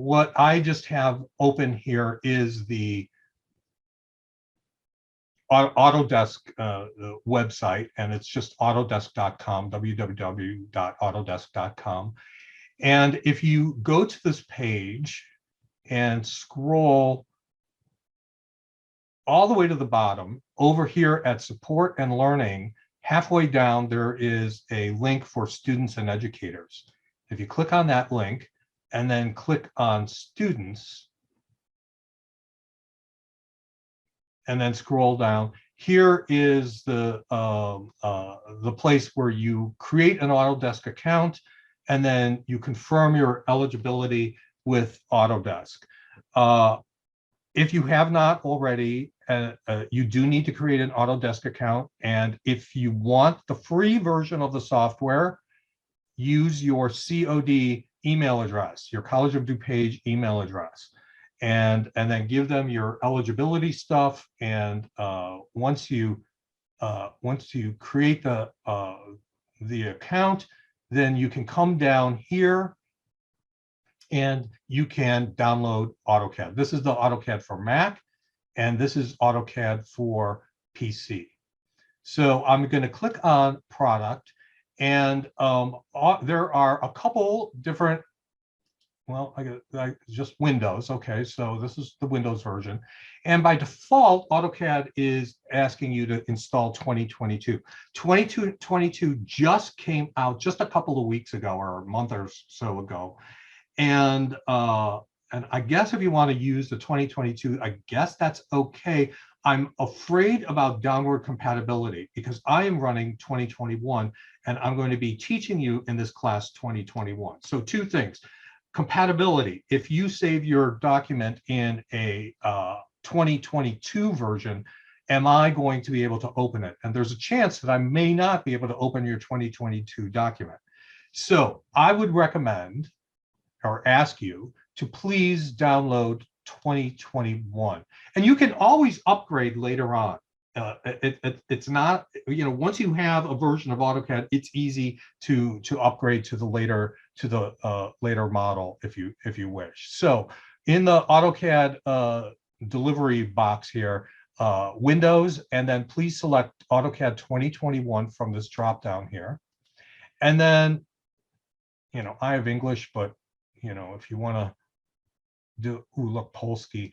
what I just have open here is the Autodesk website, and it's just autodesk.com, www.autodesk.com. And if you go to this page and scroll all the way to the bottom, over here at support and learning, halfway down, there is a link for students and educators. If you click on that link and then click on students, and then scroll down, here is the place where you create an Autodesk account, and then you confirm your eligibility with Autodesk. If you have not already, you do need to create an Autodesk account. And if you want the free version of the software, use your COD email address, your College of DuPage email address, and then give them your eligibility stuff. And once you create the account, then you can come down here and you can download AutoCAD. This is the AutoCAD for Mac, and this is AutoCAD for PC. So I'm going to click on product, and there are a couple different, well, I just Windows. Okay, so this is the Windows version. And by default, AutoCAD is asking you to install 2022. 2022 just came out just a couple of weeks ago, or a month or so ago. And I guess if you want to use the 2022, I guess that's okay. I'm afraid about downward compatibility because I am running 2021, and I'm going to be teaching you in this class 2021. So two things. Compatibility. If you save your document in a 2022 version, am I going to be able to open it? And there's a chance that I may not be able to open your 2022 document. So I would recommend or ask you to please download 2021. And you can always upgrade later on. It's not, once you have a version of AutoCAD, it's easy to upgrade to the later model if you wish. So in the AutoCAD delivery box here, Windows, and then please select AutoCAD 2021 from this drop down here. And then, I have English, but if you want to do, look, Polski,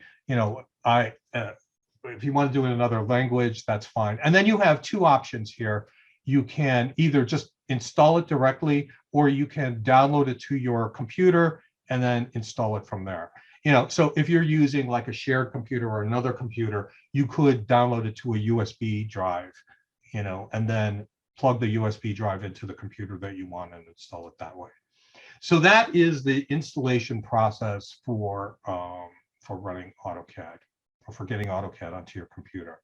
if you want to do it in another language, that's fine. And then you have two options here. You can either just install it directly, or you can download it to your computer and then install it from there. So if you're using like a shared computer or another computer, you could download it to a USB drive, and then plug the USB drive into the computer that you want and install it that way. So that is the installation process for running AutoCAD, or for getting AutoCAD onto your computer.